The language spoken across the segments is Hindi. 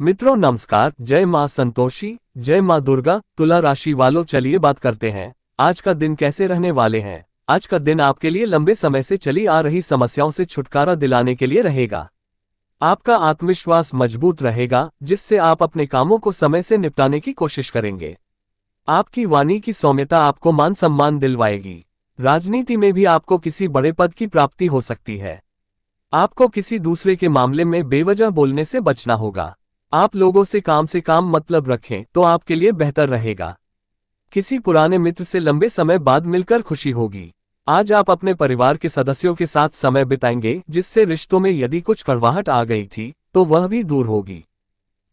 मित्रों नमस्कार, जय मां संतोषी, जय मां दुर्गा। तुला राशि वालों, चलिए बात करते हैं आज का दिन कैसे रहने वाले हैं। आज का दिन आपके लिए लंबे समय से चली आ रही समस्याओं से छुटकारा दिलाने के लिए रहेगा। आपका आत्मविश्वास मजबूत रहेगा, जिससे आप अपने कामों को समय से निपटाने की कोशिश करेंगे। आपकी वाणी की सौम्यता आपको मान सम्मान दिलवाएगी। राजनीति में भी आपको किसी बड़े पद की प्राप्ति हो सकती है। आपको किसी दूसरे के मामले में बेवजह बोलने से बचना होगा। आप लोगों से काम मतलब रखें तो आपके लिए बेहतर रहेगा। किसी पुराने मित्र से लंबे समय बाद मिलकर खुशी होगी। आज आप अपने परिवार के सदस्यों के साथ समय बिताएंगे, जिससे रिश्तों में यदि कुछ कड़वाहट आ गई थी तो वह भी दूर होगी।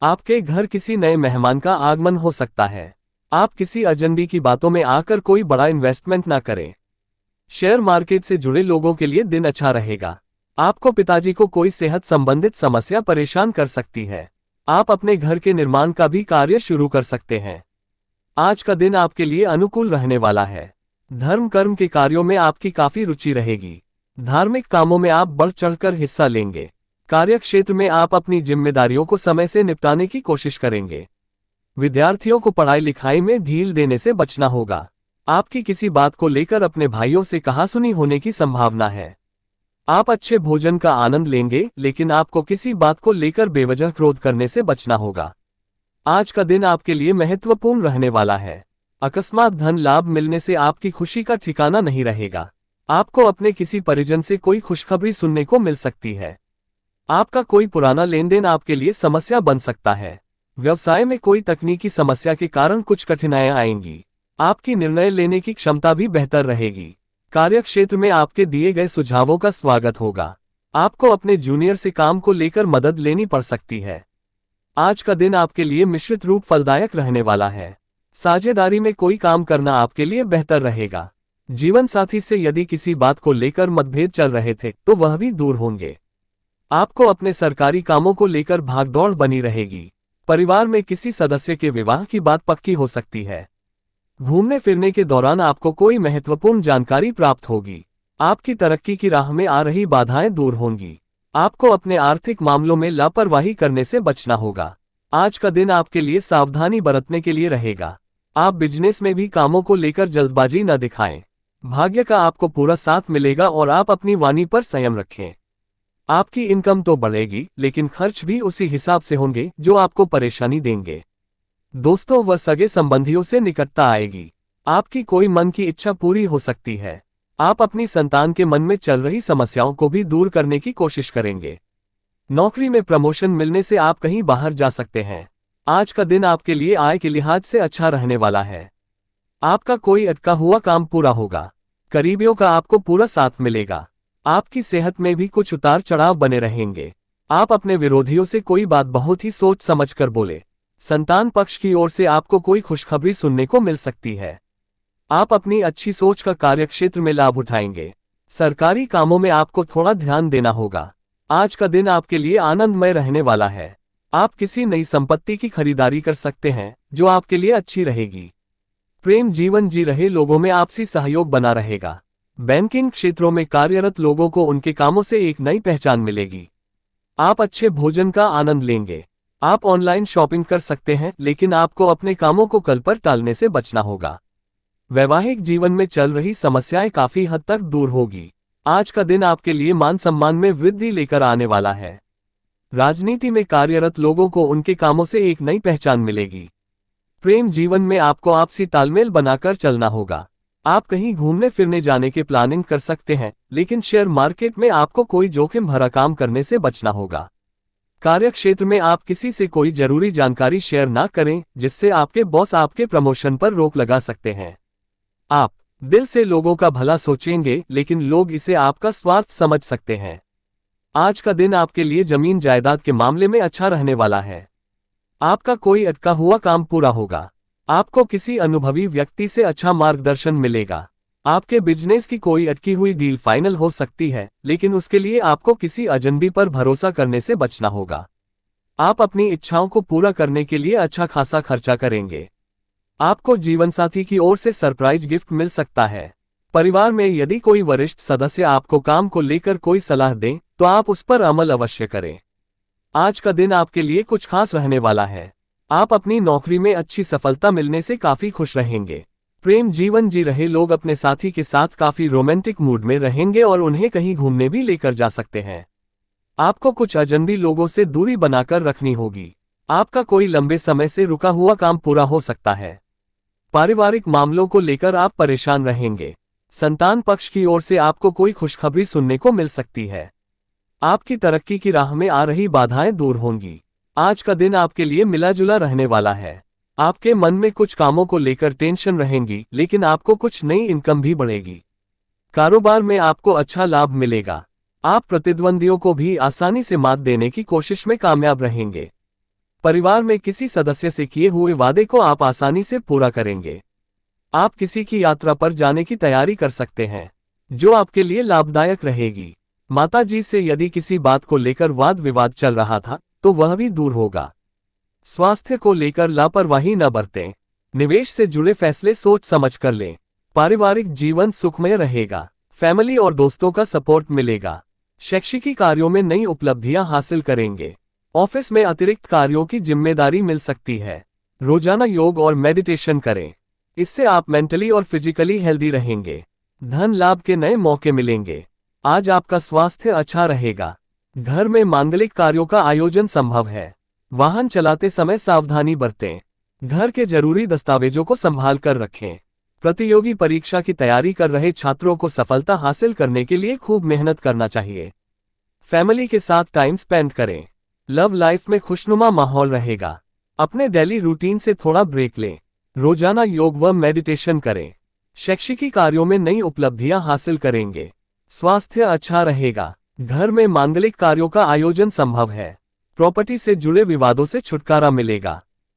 आपके घर किसी नए मेहमान का आगमन हो सकता है। आप किसी अजनबी की बातों में आकर कोई बड़ा इन्वेस्टमेंट ना करें। शेयर मार्केट से जुड़े लोगों के लिए दिन अच्छा रहेगा। आपको पिताजी को कोई सेहत संबंधित समस्या परेशान कर सकती है। आप अपने घर के निर्माण का भी कार्य शुरू कर सकते हैं। आज का दिन आपके लिए अनुकूल रहने वाला है। धर्म कर्म के कार्यों में आपकी काफी रुचि रहेगी। धार्मिक कामों में आप बढ़ चढ़कर हिस्सा लेंगे। कार्यक्षेत्र में आप अपनी जिम्मेदारियों को समय से निपटाने की कोशिश करेंगे। विद्यार्थियों को पढ़ाई लिखाई में ढील देने से बचना होगा। आपकी किसी बात को लेकर अपने भाइयों से कहासुनी होने की संभावना है। आप अच्छे भोजन का आनंद लेंगे, लेकिन आपको किसी बात को लेकर बेवजह क्रोध करने से बचना होगा। आज का दिन आपके लिए महत्वपूर्ण रहने वाला है। अकस्मात धन लाभ मिलने से आपकी खुशी का ठिकाना नहीं रहेगा। आपको अपने किसी परिजन से कोई खुशखबरी सुनने को मिल सकती है। आपका कोई पुराना लेन देन आपके लिए समस्या बन सकता है। व्यवसाय में कोई तकनीकी समस्या के कारण कुछ कठिनाइयां आएंगी। आपकी निर्णय लेने की क्षमता भी बेहतर रहेगी। कार्यक्षेत्र में आपके दिए गए सुझावों का स्वागत होगा। आपको अपने जूनियर से काम को लेकर मदद लेनी पड़ सकती है। आज का दिन आपके लिए मिश्रित रूप फलदायक रहने वाला है। साझेदारी में कोई काम करना आपके लिए बेहतर रहेगा। जीवन साथी से यदि किसी बात को लेकर मतभेद चल रहे थे तो वह भी दूर होंगे। आपको अपने सरकारी कामों को लेकर भागदौड़ बनी रहेगी। परिवार में किसी सदस्य के विवाह की बात पक्की हो सकती है। घूमने फिरने के दौरान आपको कोई महत्वपूर्ण जानकारी प्राप्त होगी। आपकी तरक्की की राह में आ रही बाधाएं दूर होंगी। आपको अपने आर्थिक मामलों में लापरवाही करने से बचना होगा। आज का दिन आपके लिए सावधानी बरतने के लिए रहेगा। आप बिजनेस में भी कामों को लेकर जल्दबाजी न दिखाएं। भाग्य का आपको पूरा साथ मिलेगा और आप अपनी वाणी पर संयम रखें। आपकी इनकम तो बढ़ेगी, लेकिन खर्च भी उसी हिसाब से होंगे जो आपको परेशानी देंगे। दोस्तों व सगे संबंधियों से निकटता आएगी। आपकी कोई मन की इच्छा पूरी हो सकती है। आप अपनी संतान के मन में चल रही समस्याओं को भी दूर करने की कोशिश करेंगे। नौकरी में प्रमोशन मिलने से आप कहीं बाहर जा सकते हैं। आज का दिन आपके लिए आय के लिहाज से अच्छा रहने वाला है। आपका कोई अटका हुआ काम पूरा होगा। करीबियों का आपको पूरा साथ मिलेगा। आपकी सेहत में भी कुछ उतार चढ़ाव बने रहेंगे। आप अपने विरोधियों से कोई बात बहुत ही सोच समझ कर बोले। संतान पक्ष की ओर से आपको कोई खुशखबरी सुनने को मिल सकती है। आप अपनी अच्छी सोच का कार्यक्षेत्र में लाभ उठाएंगे। सरकारी कामों में आपको थोड़ा ध्यान देना होगा। आज का दिन आपके लिए आनंदमय रहने वाला है। आप किसी नई संपत्ति की खरीदारी कर सकते हैं, जो आपके लिए अच्छी रहेगी। प्रेम जीवन जी रहे लोगों में आपसी सहयोग बना रहेगा। बैंकिंग क्षेत्रों में कार्यरत लोगों को उनके कामों से एक नई पहचान मिलेगी। आप अच्छे भोजन का आनंद लेंगे। आप ऑनलाइन शॉपिंग कर सकते हैं, लेकिन आपको अपने कामों को कल पर टालने से बचना होगा। वैवाहिक जीवन में चल रही समस्याएं काफी हद तक दूर होगी। आज का दिन आपके लिए मान सम्मान में वृद्धि लेकर आने वाला है। राजनीति में कार्यरत लोगों को उनके कामों से एक नई पहचान मिलेगी। प्रेम जीवन में आपको आपसी तालमेल बनाकर चलना होगा। आप कहीं घूमने फिरने जाने की प्लानिंग कर सकते हैं, लेकिन शेयर मार्केट में आपको कोई जोखिम भरा काम करने से बचना होगा। कार्यक्षेत्र में आप किसी से कोई जरूरी जानकारी शेयर ना करें, जिससे आपके बॉस आपके प्रमोशन पर रोक लगा सकते हैं। आप दिल से लोगों का भला सोचेंगे, लेकिन लोग इसे आपका स्वार्थ समझ सकते हैं। आज का दिन आपके लिए जमीन जायदाद के मामले में अच्छा रहने वाला है। आपका कोई अटका हुआ काम पूरा होगा। आपको किसी अनुभवी व्यक्ति से अच्छा मार्गदर्शन मिलेगा। आपके बिजनेस की कोई अटकी हुई डील फाइनल हो सकती है, लेकिन उसके लिए आपको किसी अजनबी पर भरोसा करने से बचना होगा। आप अपनी इच्छाओं को पूरा करने के लिए अच्छा खासा खर्चा करेंगे। आपको जीवनसाथी की ओर से सरप्राइज गिफ्ट मिल सकता है। परिवार में यदि कोई वरिष्ठ सदस्य आपको काम को लेकर कोई सलाह दें, तो आप उस पर अमल अवश्य करें। आज का दिन आपके लिए कुछ खास रहने वाला है। आप अपनी नौकरी में अच्छी सफलता मिलने से काफी खुश रहेंगे। प्रेम जीवन जी रहे लोग अपने साथी के साथ काफी रोमांटिक मूड में रहेंगे और उन्हें कहीं घूमने भी लेकर जा सकते हैं। आपको कुछ अजनबी लोगों से दूरी बनाकर रखनी होगी। आपका कोई लंबे समय से रुका हुआ काम पूरा हो सकता है। पारिवारिक मामलों को लेकर आप परेशान रहेंगे। संतान पक्ष की ओर से आपको कोई खुशखबरी सुनने को मिल सकती है। आपकी तरक्की की राह में आ रही बाधाएं दूर होंगी। आज का दिन आपके लिए मिला जुला रहने वाला है। आपके मन में कुछ कामों को लेकर टेंशन रहेंगी, लेकिन आपको कुछ नई इनकम भी बढ़ेगी। कारोबार में आपको अच्छा लाभ मिलेगा। आप प्रतिद्वंदियों को भी आसानी से मात देने की कोशिश में कामयाब रहेंगे। परिवार में किसी सदस्य से किए हुए वादे को आप आसानी से पूरा करेंगे। आप किसी की यात्रा पर जाने की तैयारी कर सकते हैं, जो आपके लिए लाभदायक रहेगी। माताजी से यदि किसी बात को लेकर वाद विवाद चल रहा था, तो वह भी दूर होगा। स्वास्थ्य को लेकर लापरवाही न बरतें। निवेश से जुड़े फैसले सोच समझ कर लें। पारिवारिक जीवन सुखमय रहेगा। फैमिली और दोस्तों का सपोर्ट मिलेगा। शैक्षिकी कार्यों में नई उपलब्धियां हासिल करेंगे। ऑफिस में अतिरिक्त कार्यों की जिम्मेदारी मिल सकती है। रोजाना योग और मेडिटेशन करें, इससे आप मेंटली और फिजिकली हेल्दी रहेंगे। धन लाभ के नए मौके मिलेंगे। आज आपका स्वास्थ्य अच्छा रहेगा। घर में मांगलिक कार्यों का आयोजन संभव है। वाहन चलाते समय सावधानी बरतें। घर के जरूरी दस्तावेजों को संभाल कर रखें। प्रतियोगी परीक्षा की तैयारी कर रहे छात्रों को सफलता हासिल करने के लिए खूब मेहनत करना चाहिए। फैमिली के साथ टाइम स्पेंड करें। लव लाइफ में खुशनुमा माहौल रहेगा। अपने डेली रूटीन से थोड़ा ब्रेक लें। रोजाना योग व मेडिटेशन करें। शैक्षिकी कार्यों में नई उपलब्धियां हासिल करेंगे। स्वास्थ्य अच्छा रहेगा। घर में मांगलिक कार्यों का आयोजन संभव है। प्रॉपर्टी से जुड़े विवादों से छुटकारा मिलेगा।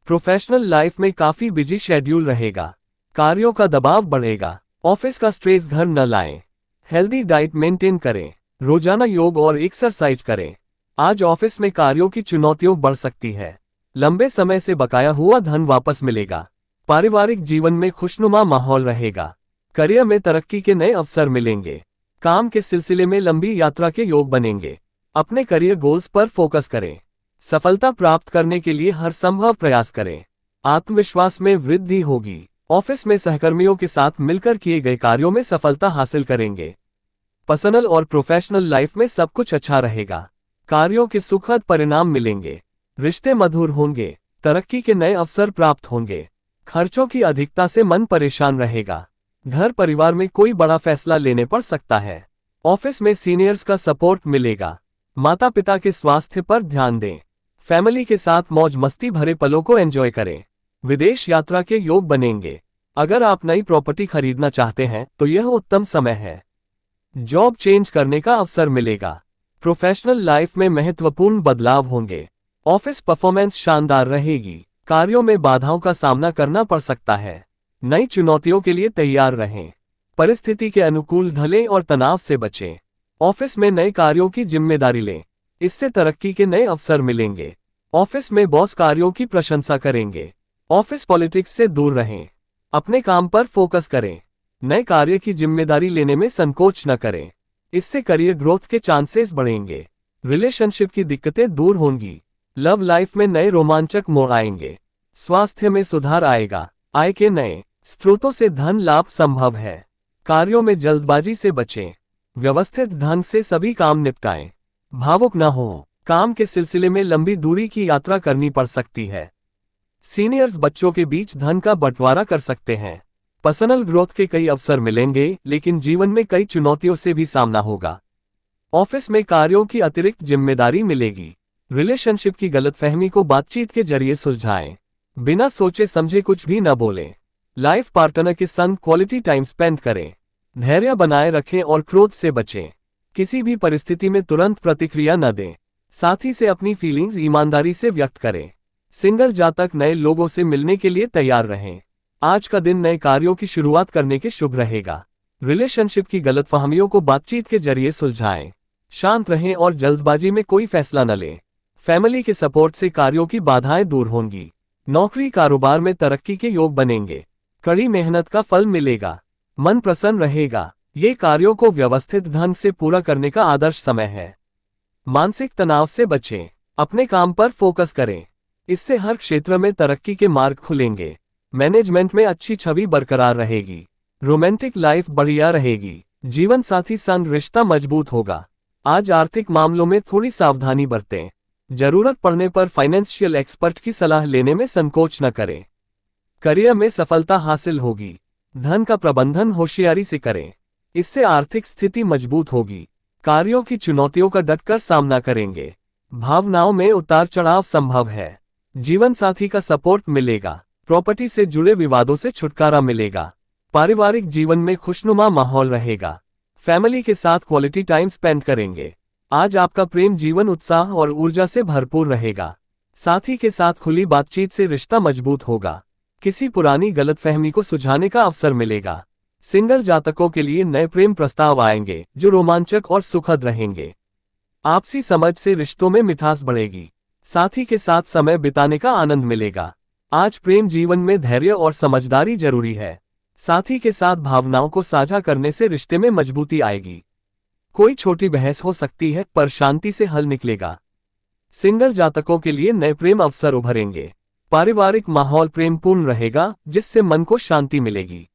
प्रोफेशनल लाइफ में काफी बिजी शेड्यूल रहेगा। कार्यों का दबाव बढ़ेगा। ऑफिस का स्ट्रेस घर न लाएं। हेल्दी डाइट मेंटेन करें। रोजाना योग और एक्सरसाइज करें। आज ऑफिस में कार्यों की चुनौतियां बढ़ सकती है। लंबे समय से बकाया हुआ धन वापस मिलेगा। पारिवारिक जीवन में खुशनुमा माहौल रहेगा। करियर में तरक्की के नए अवसर मिलेंगे। काम के सिलसिले में लंबी यात्रा के योग बनेंगे। अपने करियर गोल्स पर फोकस करें। सफलता प्राप्त करने के लिए हर संभव प्रयास करें। आत्मविश्वास में वृद्धि होगी। ऑफिस में सहकर्मियों के साथ मिलकर किए गए कार्यों में सफलता हासिल करेंगे। पर्सनल और प्रोफेशनल लाइफ में सब कुछ अच्छा रहेगा। कार्यों के सुखद परिणाम मिलेंगे। रिश्ते मधुर होंगे। तरक्की के नए अवसर प्राप्त होंगे। खर्चों की अधिकता से मन परेशान रहेगा। घर परिवार में कोई बड़ा फैसला लेने पड़ सकता है। ऑफिस में सीनियर्स का सपोर्ट मिलेगा। माता पिता के स्वास्थ्य पर ध्यान दें। फैमिली के साथ मौज मस्ती भरे पलों को एंजॉय करें। विदेश यात्रा के योग बनेंगे। अगर आप नई प्रॉपर्टी खरीदना चाहते हैं तो यह उत्तम समय है। जॉब चेंज करने का अवसर मिलेगा। प्रोफेशनल लाइफ में महत्वपूर्ण बदलाव होंगे। ऑफिस परफॉर्मेंस शानदार रहेगी। कार्यों में बाधाओं का सामना करना पड़ सकता है। नई चुनौतियों के लिए तैयार रहें। परिस्थिति के अनुकूल ढलें और तनाव से बचें। ऑफिस में नए कार्यों की जिम्मेदारी लें, इससे तरक्की के नए अवसर मिलेंगे। ऑफिस में बॉस कार्यों की प्रशंसा करेंगे। ऑफिस पॉलिटिक्स से दूर रहें। अपने काम पर फोकस करें। नए कार्य की जिम्मेदारी लेने में संकोच न करें, इससे करियर ग्रोथ के चांसेस बढ़ेंगे। रिलेशनशिप की दिक्कतें दूर होंगी। लव लाइफ में नए रोमांचक मोड़ आएंगे। स्वास्थ्य में सुधार आएगा। आय के नए स्रोतों से धन लाभ संभव है। कार्यों में जल्दबाजी से बचें। व्यवस्थित ढंग से सभी काम निपटाएं। भावुक न हो। काम के सिलसिले में लंबी दूरी की यात्रा करनी पड़ सकती है। सीनियर्स बच्चों के बीच धन का बंटवारा कर सकते हैं। पर्सनल ग्रोथ के कई अवसर मिलेंगे, लेकिन जीवन में कई चुनौतियों से भी सामना होगा। ऑफिस में कार्यों की अतिरिक्त जिम्मेदारी मिलेगी। रिलेशनशिप की गलतफहमी को बातचीत के जरिए सुलझाएं। बिना सोचे समझे कुछ भी न बोलें। लाइफ पार्टनर के संग क्वालिटी टाइम स्पेंड करें। धैर्य बनाए रखें और क्रोध से बचें। किसी भी परिस्थिति में तुरंत प्रतिक्रिया न दें। साथी से अपनी फीलिंग्स ईमानदारी से व्यक्त करें। सिंगल जातक नए लोगों से मिलने के लिए तैयार रहें। आज का दिन नए कार्यों की शुरुआत करने के शुभ रहेगा। रिलेशनशिप की गलतफहमियों को बातचीत के जरिए सुलझाएं। शांत रहें और जल्दबाजी में कोई फैसला न लें। फैमिली के सपोर्ट से कार्यों की बाधाएं दूर होंगी। नौकरी कारोबार में तरक्की के योग बनेंगे। कड़ी मेहनत का फल मिलेगा। मन प्रसन्न रहेगा। ये कार्यों को व्यवस्थित ढंग से पूरा करने का आदर्श समय है। मानसिक तनाव से बचें। अपने काम पर फोकस करें। इससे हर क्षेत्र में तरक्की के मार्ग खुलेंगे। मैनेजमेंट में अच्छी छवि बरकरार रहेगी। रोमांटिक लाइफ बढ़िया रहेगी। जीवन साथी संग रिश्ता मजबूत होगा। आज आर्थिक मामलों में थोड़ी सावधानी बरतें। जरूरत पड़ने पर फाइनेंशियल एक्सपर्ट की सलाह लेने में संकोच न करें। करियर में सफलता हासिल होगी। धन का प्रबंधन होशियारी से करें। इससे आर्थिक स्थिति मजबूत होगी। कार्यों की चुनौतियों का डटकर सामना करेंगे। भावनाओं में उतार चढ़ाव संभव है। जीवन साथी का सपोर्ट मिलेगा। प्रॉपर्टी से जुड़े विवादों से छुटकारा मिलेगा। पारिवारिक जीवन में खुशनुमा माहौल रहेगा। फैमिली के साथ क्वालिटी टाइम स्पेंड करेंगे। आज आपका प्रेम जीवन उत्साह और ऊर्जा से भरपूर रहेगा। साथी के साथ खुली बातचीत से रिश्ता मजबूत होगा। किसी पुरानी गलतफहमी को सुलझाने का अवसर मिलेगा। सिंगल जातकों के लिए नए प्रेम प्रस्ताव आएंगे जो रोमांचक और सुखद रहेंगे। आपसी समझ से रिश्तों में मिठास बढ़ेगी। साथी के साथ समय बिताने का आनंद मिलेगा। आज प्रेम जीवन में धैर्य और समझदारी जरूरी है। साथी के साथ भावनाओं को साझा करने से रिश्ते में मजबूती आएगी। कोई छोटी बहस हो सकती है पर शांति से हल निकलेगा। सिंगल जातकों के लिए नए प्रेम अवसर उभरेंगे। पारिवारिक माहौल प्रेमपूर्ण रहेगा जिससे मन को शांति मिलेगी।